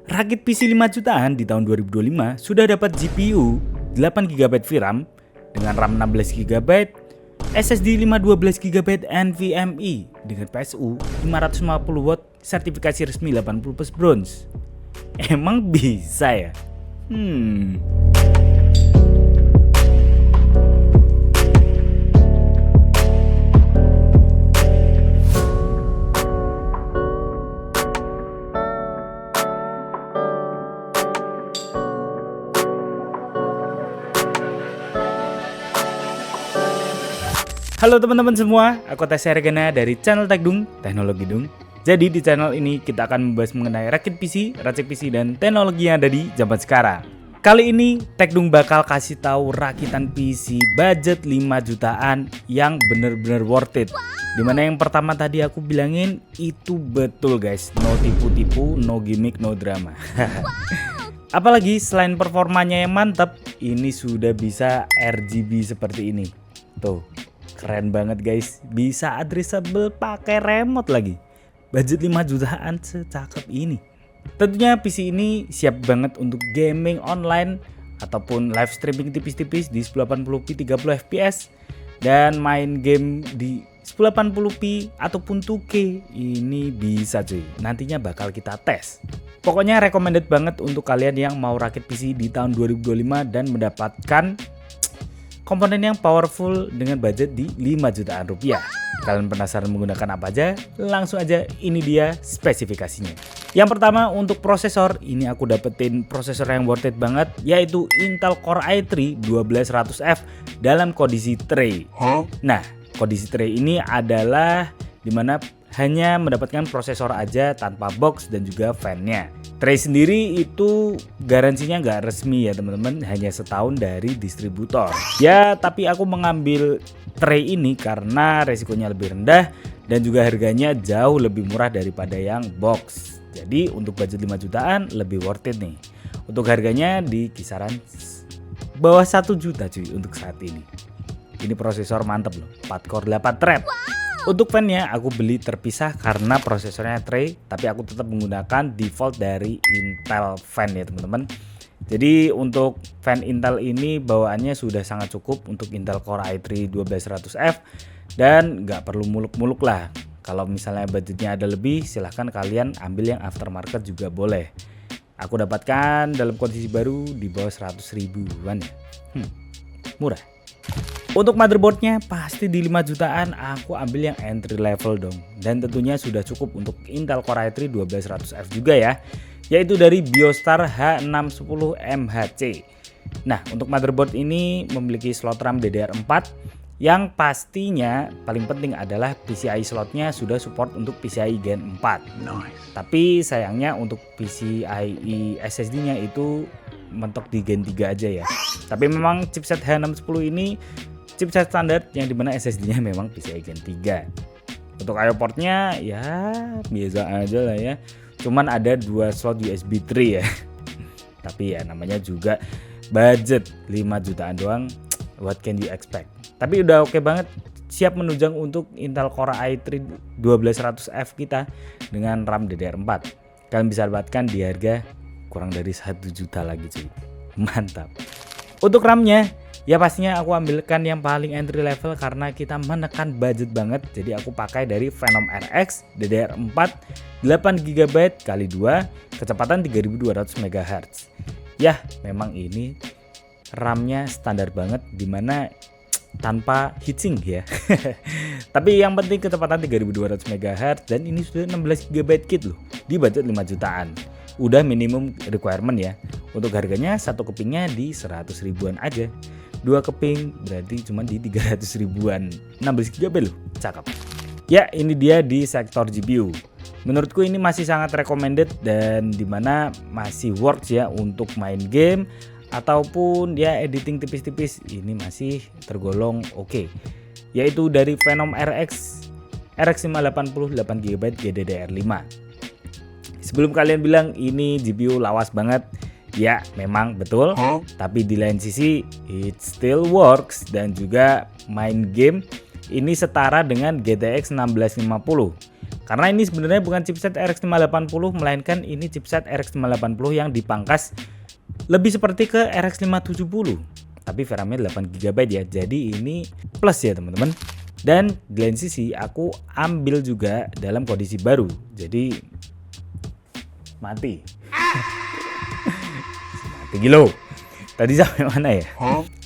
Rakit PC 5 jutaan di tahun 2025 sudah dapat GPU 8GB VRAM dengan RAM 16GB, SSD 512GB NVMe dengan PSU 550W sertifikasi resmi 80+ bronze. Emang bisa ya? Halo teman-teman semua, aku Tasya Regana dari channel Tekdung, Teknologi Dung. Jadi di channel ini kita akan membahas mengenai rakit PC, racik PC, dan teknologi yang ada di zaman sekarang. Kali ini Tekdung bakal kasih tahu rakitan PC budget 5 jutaan yang bener-bener worth it. Dimana yang pertama tadi aku bilangin itu betul guys, no tipu-tipu, no gimmick, no drama. Apalagi selain performanya yang mantap, ini sudah bisa RGB seperti ini. Tuh. Keren banget guys, bisa addressable pakai remote lagi. Budget 5 jutaan secakep ini. Tentunya PC ini siap banget untuk gaming online ataupun live streaming tipis-tipis di 1080p 30fps dan main game di 1080p ataupun 2K. Ini bisa cuy, nantinya bakal kita tes. Pokoknya recommended banget untuk kalian yang mau rakit PC di tahun 2025 dan mendapatkan komponen yang powerful dengan budget di 5 jutaan rupiah. Kalian penasaran menggunakan apa aja? Langsung aja, ini dia spesifikasinya. Yang pertama untuk prosesor, ini aku dapetin prosesor yang worth it banget, yaitu Intel Core i3 12100F dalam kondisi tray. Nah, kondisi tray ini adalah dimana hanya mendapatkan prosesor aja tanpa box dan juga fan-nya. Tray sendiri itu garansinya nggak resmi ya teman-teman, hanya setahun dari distributor. Ya tapi aku mengambil tray ini karena resikonya lebih rendah dan juga harganya jauh lebih murah daripada yang box. Jadi untuk budget 5 jutaan lebih worth it nih. Untuk harganya di kisaran bawah 1 juta cuy untuk saat ini. Ini prosesor mantep loh, 4 core 8 thread. Untuk fan-nya aku beli terpisah karena prosesornya tray, tapi aku tetap menggunakan default dari Intel fan ya teman-teman. Jadi untuk fan Intel ini bawaannya sudah sangat cukup untuk Intel Core i3 12100F dan nggak perlu muluk-muluk lah. Kalau misalnya budgetnya ada lebih, silahkan kalian ambil yang aftermarket juga boleh. Aku dapatkan dalam kondisi baru di bawah 100 ribuan ya. Murah. Untuk motherboardnya pasti di 5 jutaan aku ambil yang entry level dong. Dan tentunya sudah cukup untuk Intel Core i3 12100F juga ya, yaitu dari Biostar H610MHC. Nah untuk motherboard ini memiliki slot RAM DDR4 yang pastinya paling penting adalah PCI slotnya sudah support untuk PCI Gen 4. Tapi sayangnya untuk PCIe SSD nya itu mentok di Gen 3 aja ya. Tapi memang chipset H610 ini chipset standar yang dimana SSD-nya memang PCI Gen 3. Untuk I/O portnya ya biasa aja lah ya. Cuman ada 2 slot USB 3 ya. Tapi ya namanya juga budget 5 jutaan doang. What can you expect? Tapi udah oke banget, siap menunjang untuk Intel Core i3 12100F kita dengan RAM DDR4. Kalian bisa dapatkan di harga kurang dari 1 juta lagi cuy. Mantap. Untuk RAM-nya ya pastinya aku ambilkan yang paling entry level karena kita menekan budget banget. Jadi aku pakai dari Phenom RX DDR4 8GB x 2 kecepatan 3200 MHz. Ya memang ini RAM-nya standar banget dimana tanpa heatsink ya. Tapi yang penting kecepatan 3200 MHz dan ini sudah 16GB kit loh di budget 5 jutaan. Udah minimum requirement ya. Untuk harganya satu kepingnya di 100 ribuan aja. 2 keping berarti cuma di 300 ribuan. 16GB loh, cakep. Ya ini dia di sektor GPU. Menurutku ini masih sangat recommended dan dimana masih worth ya untuk main game ataupun ya editing tipis-tipis, ini masih tergolong oke. Yaitu dari Phenom RX 580 8GB GDDR5. Sebelum kalian bilang ini GPU lawas banget, ya memang betul, tapi di lain sisi it still works dan juga main game ini setara dengan GTX 1650. Karena ini sebenarnya bukan chipset RX 580, melainkan ini chipset RX 580 yang dipangkas lebih seperti ke RX 570. Tapi VRAM-nya 8 GB ya. Jadi ini plus ya teman-teman. Dan di lain sisi aku ambil juga dalam kondisi baru. Jadi mati. Mati gilo. Tadi sampai mana ya?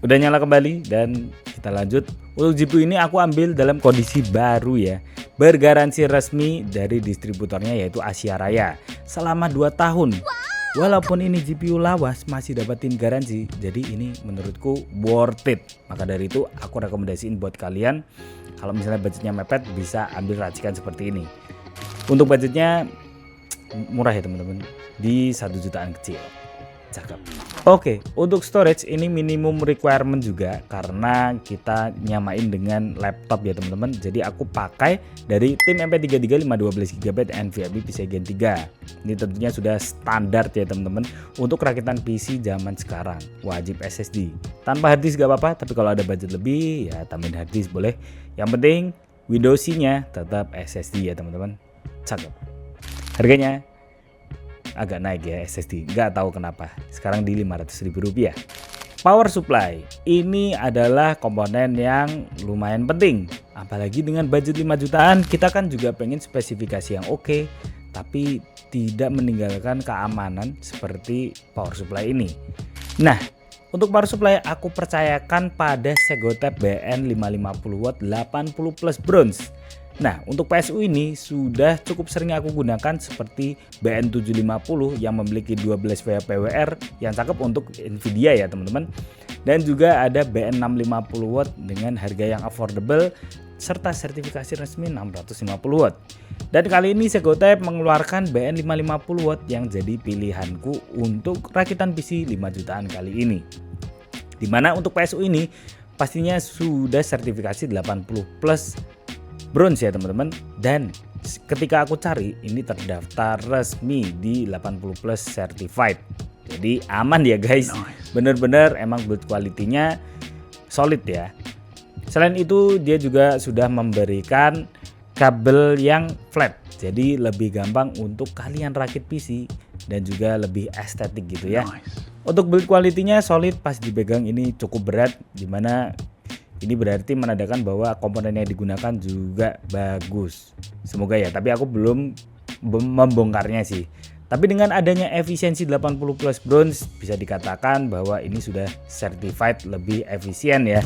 Udah nyala kembali dan kita lanjut. Untuk GPU ini aku ambil dalam kondisi baru ya. Bergaransi resmi dari distributornya yaitu Asia Raya selama 2 tahun. Walaupun ini GPU lawas masih dapatin garansi. Jadi ini menurutku worth it. Maka dari itu aku rekomendasiin buat kalian kalau misalnya budgetnya mepet bisa ambil racikan seperti ini. Untuk budgetnya murah ya teman-teman, di 1 jutaan kecil. Cakep. Oke, untuk storage ini minimum requirement juga karena kita nyamain dengan laptop ya teman-teman. Jadi aku pakai dari tim MP33 512 GB NVMe PCIe Gen 3. Ini tentunya sudah standar ya teman-teman untuk rakitan PC zaman sekarang. Wajib SSD. Tanpa hard disk gak apa-apa, tapi kalau ada budget lebih ya tambahin hard disk boleh. Yang penting Windows-nya tetap SSD ya teman-teman. Cakep. Harganya agak naik ya SSD, nggak tahu kenapa sekarang di Rp500.000. Power supply ini adalah komponen yang lumayan penting, apalagi dengan budget 5 jutaan. Kita kan juga pengen spesifikasi yang oke, tapi tidak meninggalkan keamanan seperti power supply ini. Nah, untuk power supply aku percayakan pada Segotep BN550W 80 plus bronze. Nah, untuk PSU ini sudah cukup sering aku gunakan seperti BN750 yang memiliki 12 VA PWR yang cakep untuk Nvidia ya teman-teman. Dan juga ada BN650W dengan harga yang affordable serta sertifikasi resmi 650W. Dan kali ini Segotep mengeluarkan BN550W yang jadi pilihanku untuk rakitan PC 5 jutaan kali ini. Dimana untuk PSU ini pastinya sudah sertifikasi 80 plus bronze ya teman-teman, dan ketika aku cari ini terdaftar resmi di 80 plus certified. Jadi aman ya guys. Bener-bener emang build quality-nya solid ya. Selain itu dia juga sudah memberikan kabel yang flat, jadi lebih gampang untuk kalian rakit PC dan juga lebih estetik gitu ya. Untuk build quality-nya solid, pas dipegang ini cukup berat, dimana ini berarti menandakan bahwa komponen yang digunakan juga bagus. Semoga ya, tapi aku belum membongkarnya sih. Tapi dengan adanya efisiensi 80 plus bronze bisa dikatakan bahwa ini sudah certified lebih efisien ya.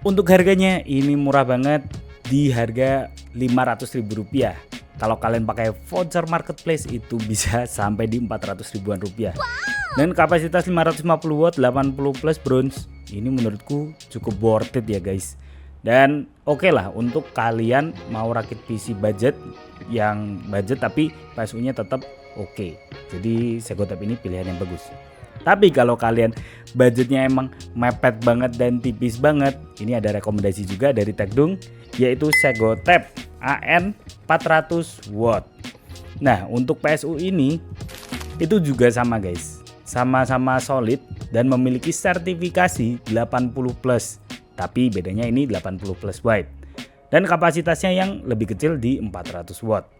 Untuk harganya ini murah banget di harga Rp500.000. Kalau kalian pakai voucher marketplace itu bisa sampai di 400 ribuan rupiah. Dan kapasitas 550W 80 plus bronze ini menurutku cukup worth it ya guys. Dan oke lah untuk kalian mau rakit PC budget yang budget tapi PSU-nya tetap oke. Jadi Segotep ini pilihan yang bagus. Tapi kalau kalian budgetnya emang mepet banget dan tipis banget, ini ada rekomendasi juga dari Tekdung yaitu Segotep AN 400W. Nah, untuk PSU ini itu juga sama guys. Sama-sama solid dan memiliki sertifikasi 80 plus. Tapi bedanya ini 80 plus wide. Dan kapasitasnya yang lebih kecil di 400 watt.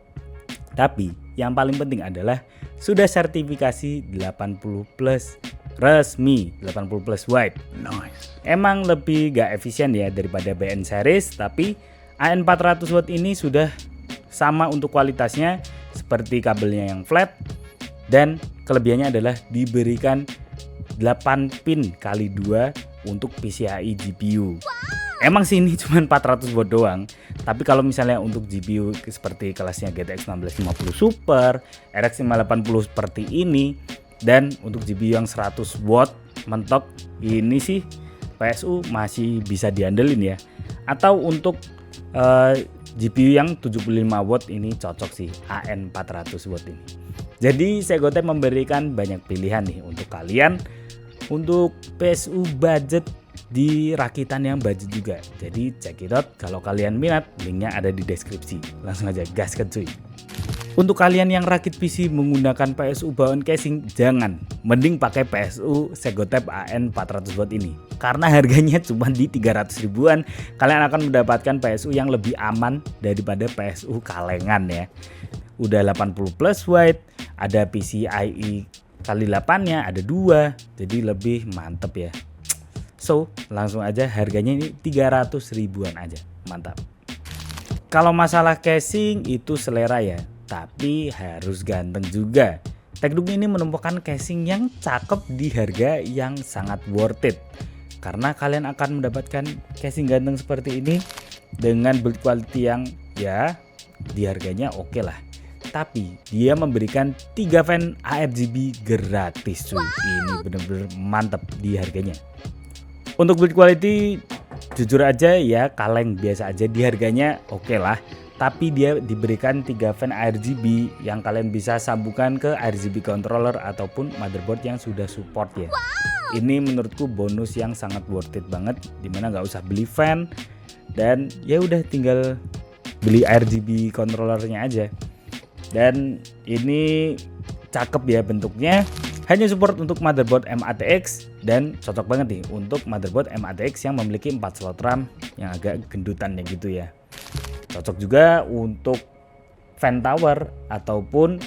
Tapi yang paling penting adalah sudah sertifikasi 80 plus resmi, 80 plus wide. Emang lebih gak efisien ya daripada BN series, tapi AN 400W ini sudah sama untuk kualitasnya seperti kabelnya yang flat, dan kelebihannya adalah diberikan 8 pin kali 2 untuk PCIe GPU. Emang sih ini cuma 400 watt doang, tapi kalau misalnya untuk GPU seperti kelasnya GTX 1650 Super, RX 580 seperti ini, dan untuk GPU yang 100 watt mentok ini sih PSU masih bisa diandelin ya. Atau untuk GPU yang 75 watt ini cocok sih AN 400 watt ini. Jadi Segotep memberikan banyak pilihan nih untuk kalian untuk PSU budget di rakitan yang budget juga. Jadi check it out kalau kalian minat, linknya ada di deskripsi. Langsung aja gaskan cuy. Untuk kalian yang rakit PC menggunakan PSU bawaan casing, jangan, mending pakai PSU Segotep AN 400 watt ini. Karena harganya cuma di 300 ribuan, kalian akan mendapatkan PSU yang lebih aman daripada PSU kalengan ya. Udah 80 plus watt, ada PCIe kali 8-nya, ada 2, jadi lebih mantep ya. So, langsung aja harganya ini 300 ribuan aja, mantap. Kalau masalah casing itu selera ya, tapi harus ganteng juga. Tekdung ini menemukan casing yang cakep di harga yang sangat worth it. Karena kalian akan mendapatkan casing ganteng seperti ini dengan build quality yang ya di harganya oke lah. Tapi dia memberikan 3 fan ARGB gratis cuy. Ini bener-bener mantap di harganya. Untuk build quality jujur aja ya kaleng biasa aja, di harganya oke lah. Tapi dia diberikan 3 fan RGB yang kalian bisa sambungkan ke RGB controller ataupun motherboard yang sudah support ya. Ini menurutku bonus yang sangat worth it banget, dimana nggak usah beli fan dan ya udah tinggal beli RGB controllernya aja. Dan ini cakep ya bentuknya, hanya support untuk motherboard MATX dan cocok banget nih untuk motherboard MATX yang memiliki 4 slot RAM yang agak gendutan ya gitu ya. Cocok juga untuk fan tower ataupun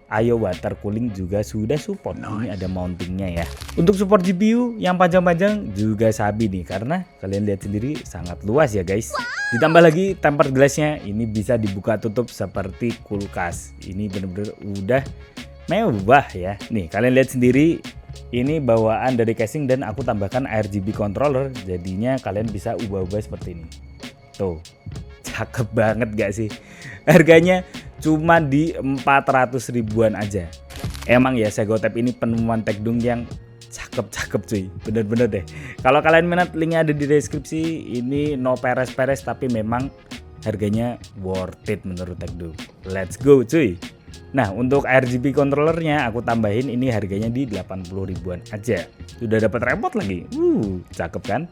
IO water cooling juga sudah support. Ini ada mountingnya ya. Untuk support GPU yang panjang-panjang juga sabi nih, karena kalian lihat sendiri sangat luas ya guys. Ditambah lagi tempered glassnya, ini bisa dibuka tutup seperti kulkas. Ini bener-bener udah mewah ya. Nih kalian lihat sendiri, ini bawaan dari casing dan aku tambahkan RGB controller, jadinya kalian bisa ubah-ubah seperti ini. Tuh, cakep banget gak sih? Harganya cuma di 400 ribuan aja. Emang ya Segotep ini penemuan Tekdung yang cakep-cakep cuy, bener-bener deh. Kalau kalian minat, linknya ada di deskripsi. Ini no peres-peres tapi memang harganya worth it menurut Tekdung. Let's go cuy. Nah untuk RGB controllernya aku tambahin, ini harganya di 80 ribuan aja. Sudah dapat remote lagi, cakep kan?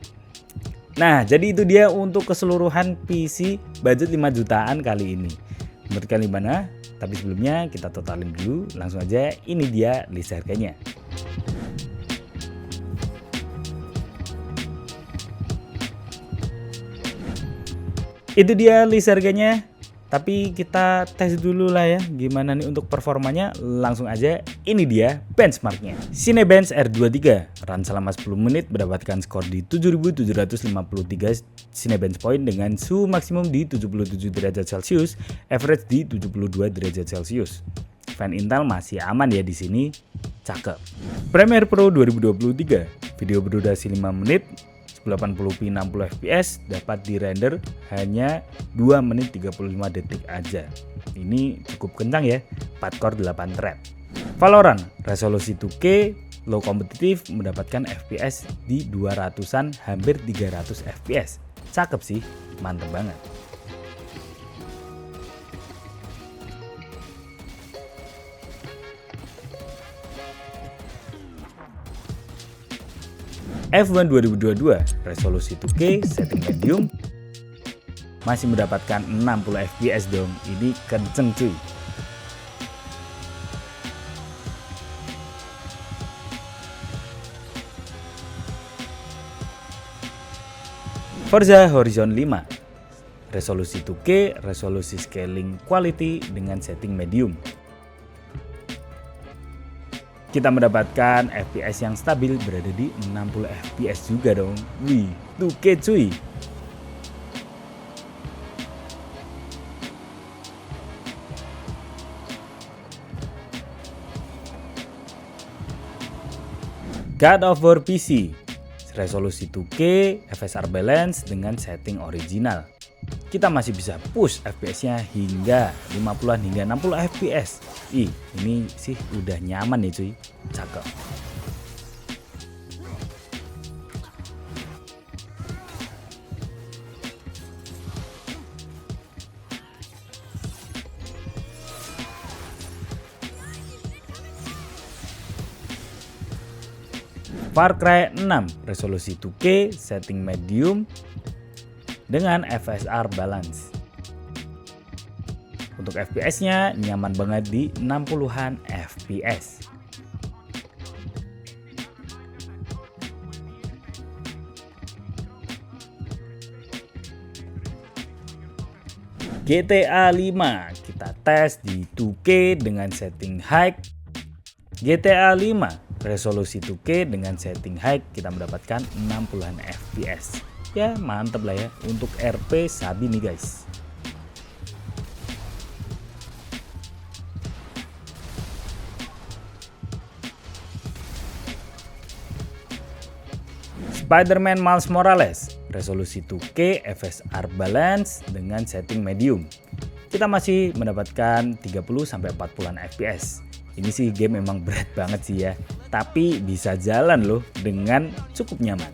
Nah jadi itu dia untuk keseluruhan PC budget 5 jutaan kali ini. Menurut kalian gimana? Tapi sebelumnya kita totalin dulu, langsung aja ini dia list harganya. Itu dia list harganya. Tapi kita tes dulu lah ya gimana nih untuk performanya. Langsung aja ini dia benchmarknya. Cinebench R23 run selama 10 menit mendapatkan skor di 7753 Cinebench point dengan suhu maksimum di 77 derajat Celcius, average di 72 derajat Celcius. Fan Intel masih aman ya di sini, cakep. Premiere Pro 2023 video berdurasi 5 menit 1080p 60 fps dapat di render hanya 2 menit 35 detik aja. Ini cukup kencang ya, 4 core 8 thread. Valorant resolusi 2K low kompetitif mendapatkan fps di 200-an hampir 300 fps. Cakep sih, mantep banget. F1 2022 resolusi 2K setting medium masih mendapatkan 60 fps dong. Ini kenceng cuy. Forza Horizon 5 resolusi 2K, resolusi scaling quality dengan setting medium. Kita mendapatkan FPS yang stabil berada di 60 FPS juga dong. Wih, 2K cuy. God of War PC resolusi 2K, FSR balance dengan setting original. Kita masih bisa push FPS-nya hingga 50-an hingga 60 FPS. Ini sih udah nyaman nih cuy, cakep. Far Cry 6 resolusi 2K, setting medium dengan FSR balance. Untuk FPS-nya nyaman banget di 60-an FPS. GTA 5 kita tes di 2K dengan setting high. GTA 5 resolusi 2K dengan setting high kita mendapatkan 60-an FPS. Ya mantep lah ya, untuk RP sabi nih guys. Spider-Man Miles Morales resolusi 2K FSR balance dengan setting medium. Kita masih mendapatkan 30-40an FPS. Ini sih game memang berat banget sih ya, tapi bisa jalan loh dengan cukup nyaman.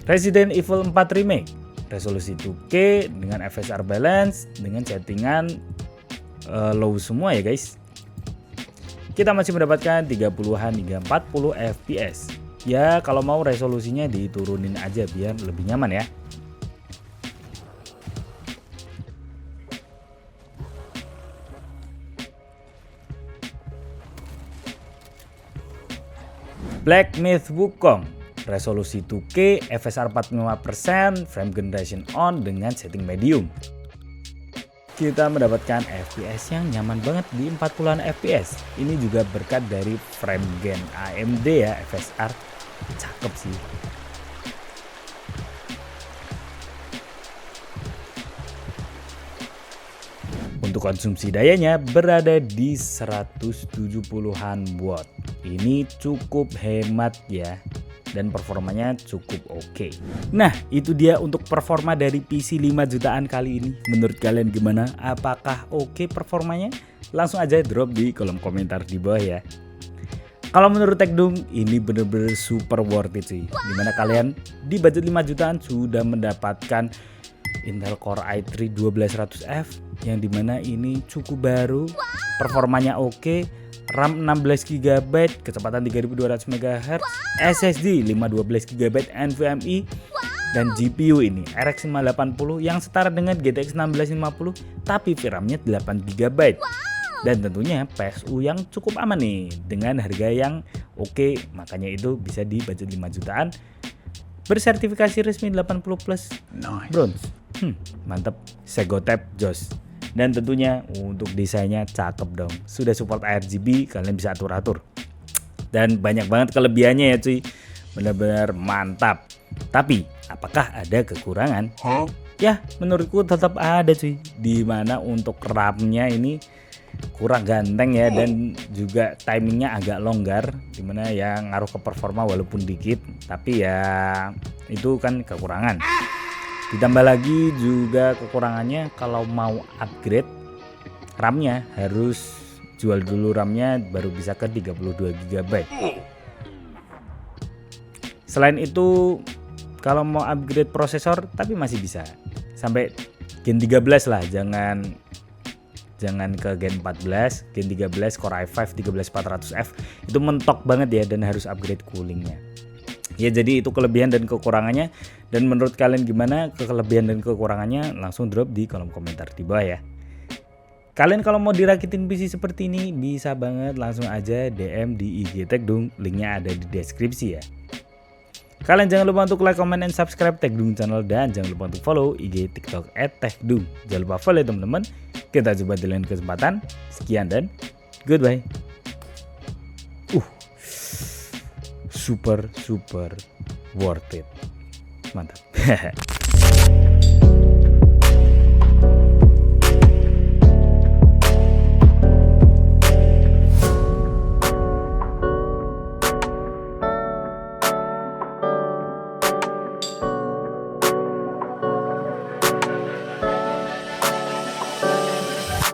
Resident Evil 4 Remake resolusi 2K dengan FSR balance dengan settingan low semua ya guys. Kita masih mendapatkan 30-an hingga 40 FPS. Ya kalau mau resolusinya diturunin aja biar lebih nyaman ya. Black Myth Wukong resolusi 2K FSR 45%, frame generation on dengan setting medium. Kita mendapatkan FPS yang nyaman banget di 40-an FPS. Ini juga berkat dari frame gen AMD ya, FSR. Cakep sih. Untuk konsumsi dayanya berada di 170-an watt. Ini cukup hemat ya, dan performanya cukup oke. Nah itu dia untuk performa dari PC 5 jutaan kali ini. Menurut kalian gimana? Apakah oke performanya? Langsung aja drop di kolom komentar di bawah ya. Kalau menurut Tekdung ini bener-bener super worth it sih. Dimana kalian di budget 5 jutaan sudah mendapatkan Intel Core i3 12100F yang dimana ini cukup baru, performanya oke, RAM 16GB, kecepatan 3200 MHz, SSD 512GB NVMe, dan GPU ini RX 580 yang setara dengan GTX 1650 tapi VRAM-nya 8GB. Dan tentunya PSU yang cukup aman nih dengan harga yang oke, makanya itu bisa di budget 5 jutaan. Bersertifikasi resmi 80 plus bronze. Mantep, Segotep Jos. Dan tentunya untuk desainnya cakep dong. Sudah support RGB, kalian bisa atur-atur. Dan banyak banget kelebihannya ya cuy. Benar-benar mantap. Tapi apakah ada kekurangan? Ya menurutku tetap ada cuy. Dimana untuk RAM-nya ini kurang ganteng ya, dan juga timingnya agak longgar, dimana ya ngaruh ke performa walaupun dikit, tapi ya itu kan kekurangan. Ditambah lagi juga kekurangannya kalau mau upgrade RAM-nya harus jual dulu RAM-nya baru bisa ke 32GB. Selain itu kalau mau upgrade prosesor tapi masih bisa sampai Gen 13 lah, jangan ke Gen 14, Gen 13 Core i5 13400F itu mentok banget ya, dan harus upgrade coolingnya. Ya jadi itu kelebihan dan kekurangannya. Dan menurut kalian gimana kelebihan dan kekurangannya? Langsung drop di kolom komentar di bawah ya. Kalian kalau mau dirakitin PC seperti ini bisa banget langsung aja DM di IG Tekdung, linknya ada di deskripsi ya. Kalian jangan lupa untuk like, comment, and subscribe Tekdung channel, dan jangan lupa untuk follow IG TikTok @tekdung. Jangan lupa follow teman-teman. Kita jumpa di lain kesempatan. Sekian dan goodbye. Super worth it. Mantap.